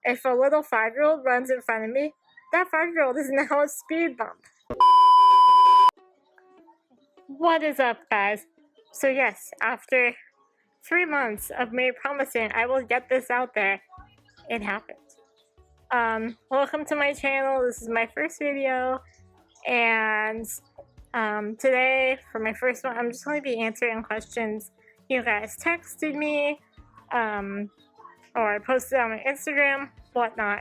if a little 5-year-old runs in front of me, that 5-year-old is now a speed bump. What is up, guys? So yes, after 3 months of me promising I will get this out there, it happened. Welcome to my channel. This is my first video, and today for my first one, I'm just going to be answering questions you guys texted me, or posted on my Instagram, whatnot.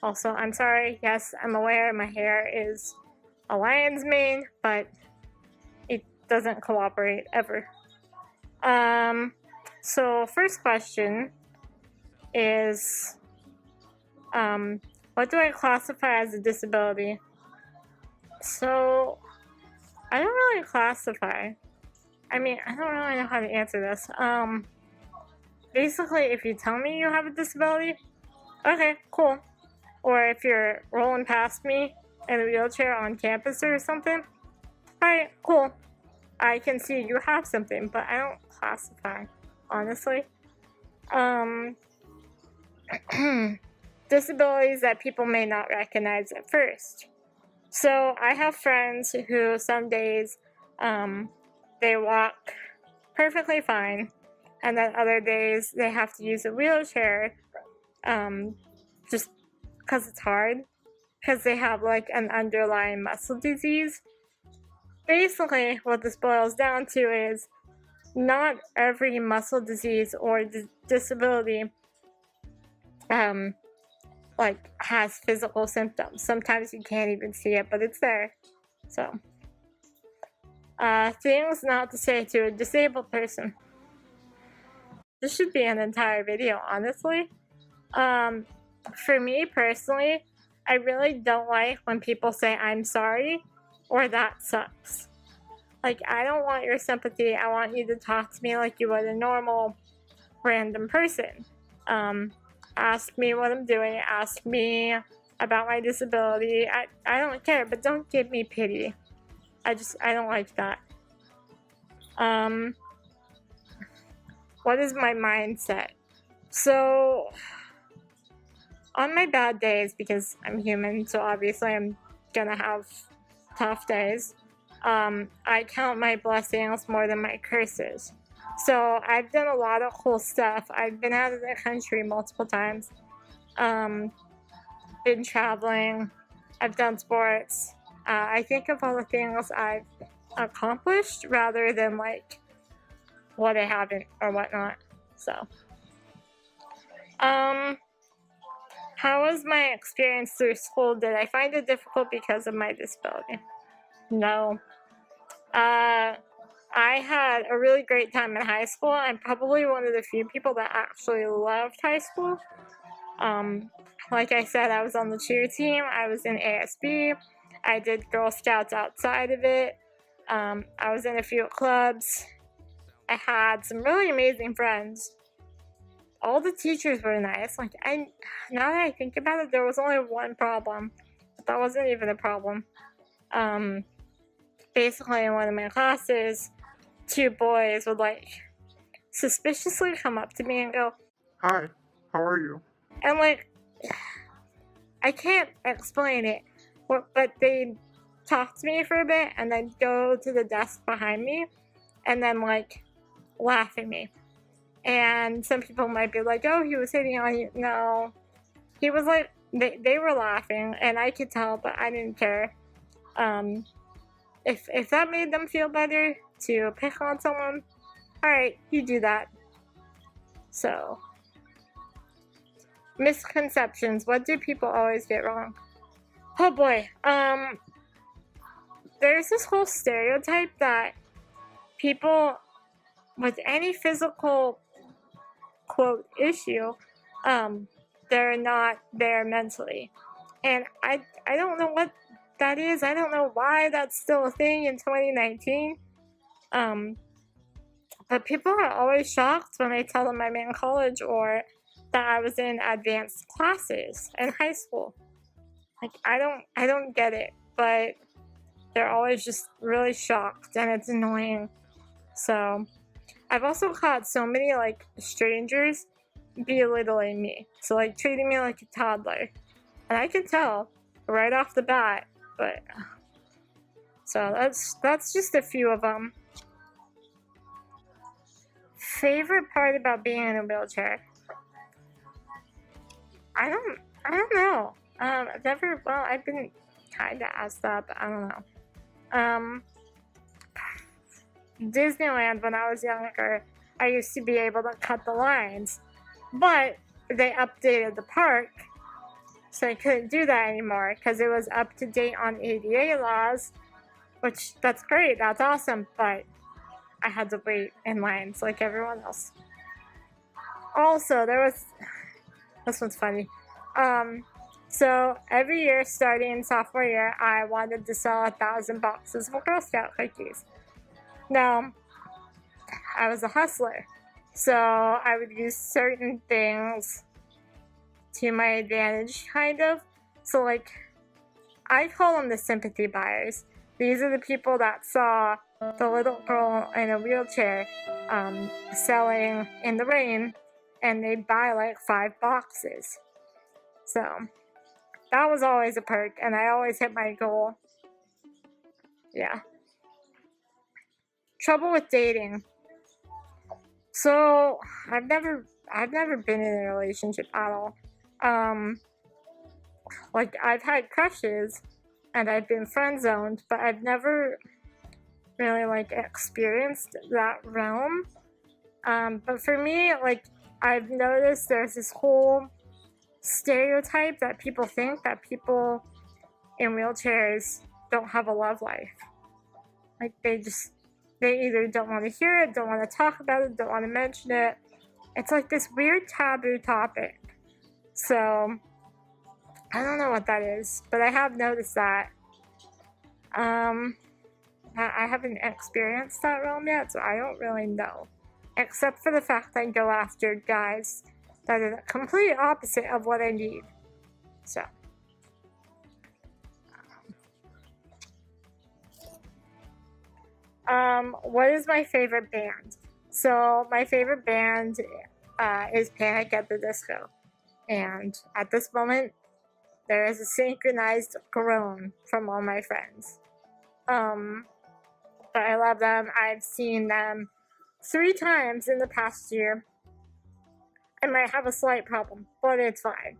Also, I'm sorry, yes, I'm aware my hair is a lion's mane, but it doesn't cooperate ever. So first question is, what do I classify as a disability? So, I don't really classify. I mean, I don't really know how to answer this. Basically, if you tell me you have a disability, okay, cool. Or if you're rolling past me in a wheelchair on campus or something, alright, cool. I can see you have something, but I don't classify, honestly. Disabilities that people may not recognize at first. So I have friends who some days they walk perfectly fine, and then other days they have to use a wheelchair just because it's hard, because they have like an underlying muscle disease. Basically, what this boils down to is not every muscle disease or disability like has physical symptoms. Sometimes you can't even see it, but it's there. So things not to say to a disabled person. This should be an entire video, honestly. For me personally, I really don't like when people say I'm sorry or that sucks. Like, I don't want your sympathy. I want you to talk to me like you would a normal random person. Ask me what I'm doing, ask me about my disability. I don't care, but don't give me pity. I don't like that. What is my mindset? So, on my bad days, because I'm human, so obviously I'm gonna have tough days, I count my blessings more than my curses. So I've done a lot of cool stuff. I've been out of the country multiple times. Been traveling. I've done sports. I think of all the things I've accomplished rather than like what I haven't or whatnot. So, how was my experience through school? Did I find it difficult because of my disability? No. I had a really great time in high school. I'm probably one of the few people that actually loved high school. Like I said, I was on the cheer team. I was in ASB. I did Girl Scouts outside of it. I was in a few clubs. I had some really amazing friends. All the teachers were nice. Like, now that I think about it, there was only one problem. But that wasn't even a problem. Basically, in one of my classes, 2 boys would like suspiciously come up to me and go, "Hi, how are you?" And like, I can't explain it, but they'd talk to me for a bit and then go to the desk behind me and then like laugh at me. And some people might be like, oh, he was hitting on you. No, he was like, they were laughing and I could tell, but I didn't care. If that made them feel better to pick on someone, alright, you do that. So, misconceptions. What do people always get wrong? Oh boy. There's this whole stereotype that people with any physical, quote, issue, they're not there mentally. And I don't know what that is. I don't know why that's still a thing in 2019. But people are always shocked when I tell them I'm in college or that I was in advanced classes in high school. Like, I don't get it, but they're always just really shocked and it's annoying. So, I've also caught so many like strangers belittling me. So like treating me like a toddler. And I can tell right off the bat, but so that's just a few of them. Favorite part about being in a wheelchair? I don't know. I've been kind of asked that, but I don't know. Disneyland, when I was younger, I used to be able to cut the lines, but they updated the park, so I couldn't do that anymore because it was up to date on ADA laws, which that's great, that's awesome, but I had to wait in lines like everyone else. Also, this one's funny. So every year starting sophomore year, I wanted to sell 1,000 boxes of Girl Scout cookies. Now, I was a hustler, so I would use certain things to my advantage, kind of. So like, I call them the sympathy buyers. These are the people that saw the little girl in a wheelchair selling in the rain, and they buy like 5 boxes. So that was always a perk, and I always hit my goal. Yeah. Trouble with dating. So I've never been in a relationship at all. Like I've had crushes and I've been friend zoned, but I've never really like experienced that realm. But for me, like I've noticed there's this whole stereotype that people think that people in wheelchairs don't have a love life. Like they either don't want to hear it, don't want to talk about it, don't want to mention it. It's like this weird taboo topic. So I don't know what that is, but I have noticed that. I haven't experienced that realm yet, so I don't really know. Except for the fact I go after guys that are the complete opposite of what I need. So. What is my favorite band? So my favorite band is Panic at the Disco. And at this moment, there is a synchronized groan from all my friends. But I love them. I've seen them 3 times in the past year. I might have a slight problem, but it's fine.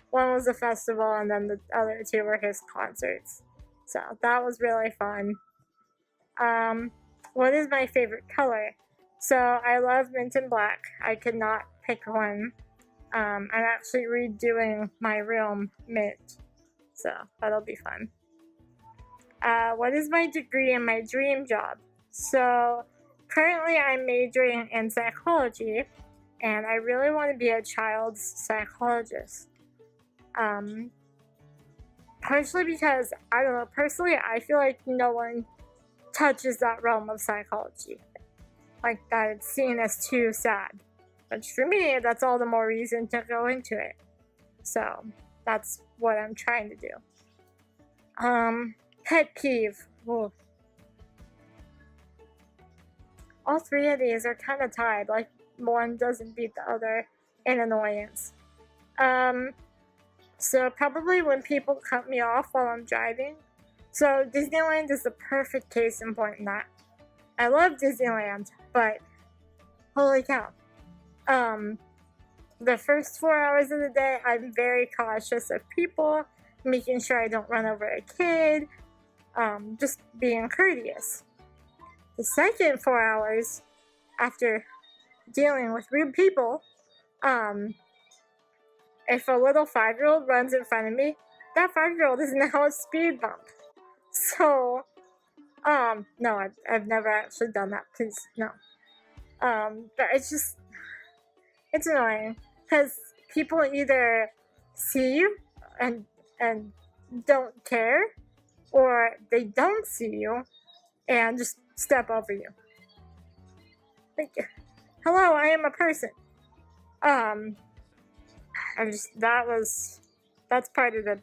One was a festival, and then the other 2 were his concerts. So that was really fun. What is my favorite color? So I love mint and black. I could not pick one. I'm actually redoing my room mint, so that'll be fun. What is my degree and my dream job? So currently I'm majoring in psychology, and I really want to be a child's psychologist. Partially because, I don't know, personally I feel like no one touches that realm of psychology. Like that it's seen as too sad. But for me, that's all the more reason to go into it. So that's what I'm trying to do. Pet peeve. Ooh. All 3 of these are kind of tied. Like one doesn't beat the other in annoyance. So probably when people cut me off while I'm driving. So Disneyland is the perfect case in point in that. I love Disneyland, but holy cow. The first 4 hours of the day, I'm very cautious of people, making sure I don't run over a kid, just being courteous. The second 4 hours, after dealing with rude people, if a little 5-year-old runs in front of me, that 5-year-old is now a speed bump. So, no, I've never actually done that, please, no. But it's annoying, because people either see you and don't care, or they don't see you and just step over you. Like, hello, I am a person. That's part of the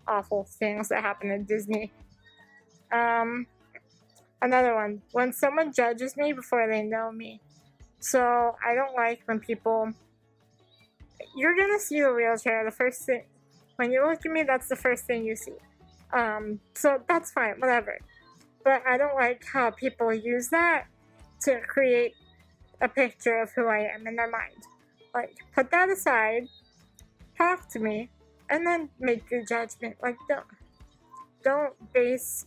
awful things that happen at Disney. Another one, when someone judges me before they know me. So I don't like when people. You're gonna see the wheelchair. The first thing when you look at me, that's the first thing you see. So that's fine, whatever. But I don't like how people use that to create a picture of who I am in their mind. Like, put that aside, talk to me, and then make your judgment. Like, don't base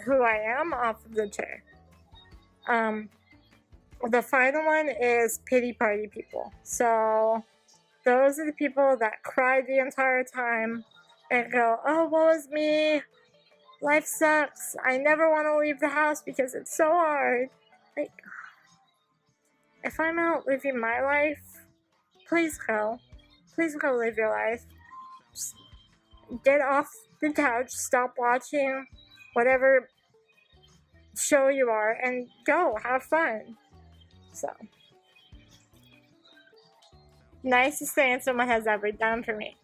who I am off of the chair. The final one is pity party people. So those are the people that cry the entire time and go, oh, woe is me. Life sucks. I never want to leave the house because it's so hard. Like, if I'm out living my life, please go. Please go live your life. Just get off the couch, stop watching whatever show you are, and go. Have fun. So, nicest thing someone has ever done for me.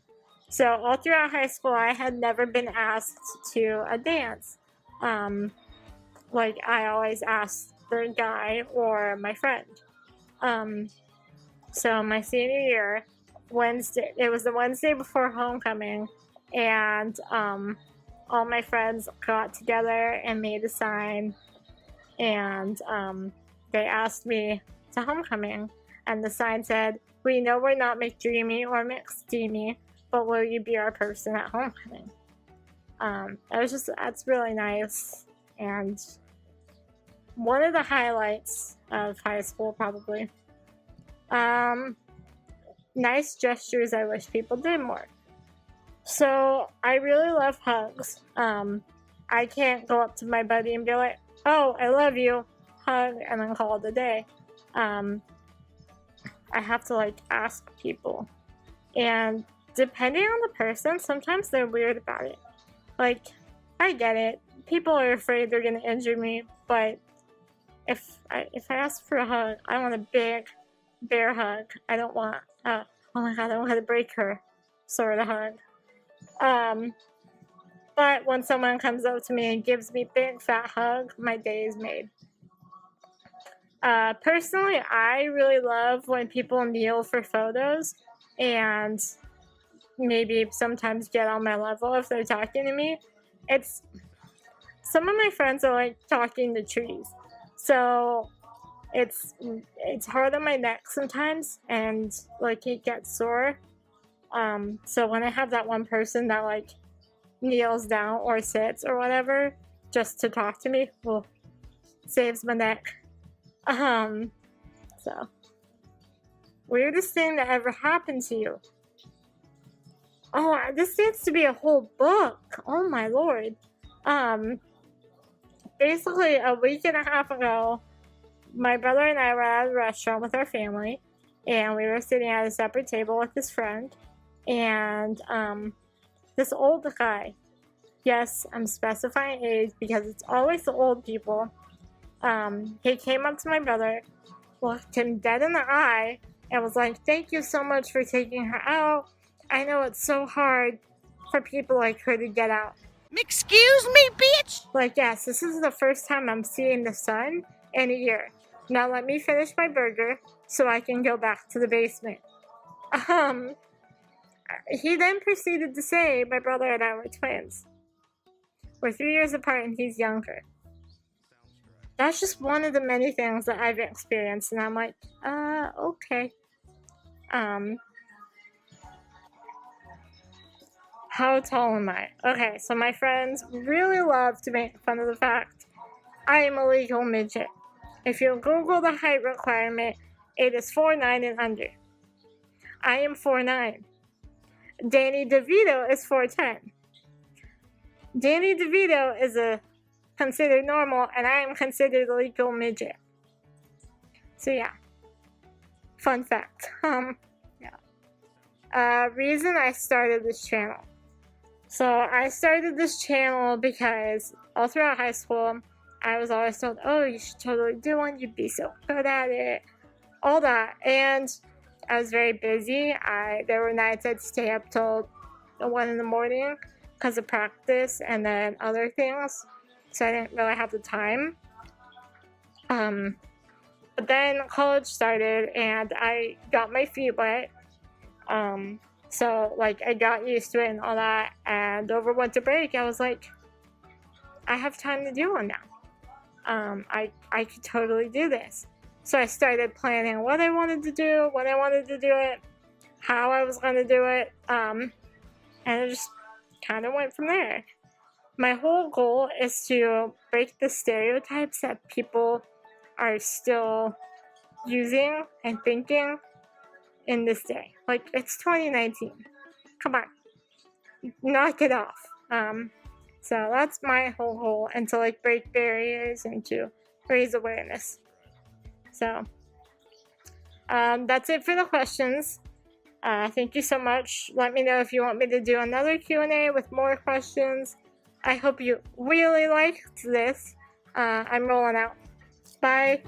So, all throughout high school, I had never been asked to a dance. Like, I always asked the guy or my friend. So, my senior year, Wednesday, it was the Wednesday before homecoming, and all my friends got together and made a sign, and they asked me to homecoming, and the sign said, we know we're not McDreamy or McSteamy, but will you be our person at homecoming? That's really nice, and one of the highlights of high school, probably. Nice gestures I wish people did more. So, I really love hugs. I can't go up to my buddy and be like, oh, I love you, hug, and then call it a day. I have to, like, ask people. And depending on the person, sometimes they're weird about it. Like, I get it. People are afraid they're gonna injure me, but if I ask for a hug, I want a big, bear hug. I don't want, oh my god, I want to break her sort of hug. But when someone comes up to me and gives me a big fat hug, my day is made. Personally, I really love when people kneel for photos and maybe sometimes get on my level if they're talking to me. Some of my friends are like talking to trees. So it's hard on my neck sometimes, and like it gets sore. So when I have that one person that like kneels down or sits or whatever just to talk to me, well, saves my neck. So weirdest thing that ever happened to you. Oh, this needs to be a whole book. Oh my lord. Basically a week and a half ago, my brother and I were at a restaurant with our family, and we were sitting at a separate table with his friend, and this old guy, yes, I'm specifying age because it's always the old people, he came up to my brother, looked him dead in the eye, and was like, thank you so much for taking her out. I know it's so hard for people like her to get out. Excuse me, bitch? Like, yes, this is the first time I'm seeing the sun in a year. Now let me finish my burger so I can go back to the basement. He then proceeded to say my brother and I were twins. We're 3 years apart and he's younger. That's just one of the many things that I've experienced, and I'm like, okay. How tall am I? Okay, so my friends really love to make fun of the fact I am a legal midget. If you Google the height requirement, it is 4'9" and under. I am 4'9". Danny DeVito is 4'10". Danny DeVito is considered normal, and I am considered a legal midget. So yeah, fun fact. Reason I started this channel. So I started this channel because all throughout high school, I was always told, oh, you should totally do one, you'd be so good at it, all that. And I was very busy. There were nights I'd stay up till 1 in the morning because of practice and then other things. So I didn't really have the time. But But then college started and I got my feet wet. So like I got used to it and all that. And over winter break, I was like, I have time to do one now. I could totally do this. So I started planning what I wanted to do, when I wanted to do it, how I was going to do it, and it just kind of went from there. My whole goal is to break the stereotypes that people are still using and thinking in this day. Like, it's 2019. Come on. Knock it off. So that's my whole goal, and to like break barriers and to raise awareness. So that's it for the questions. Thank you so much. Let me know if you want me to do another Q&A with more questions. I hope you really liked this. I'm rolling out. Bye.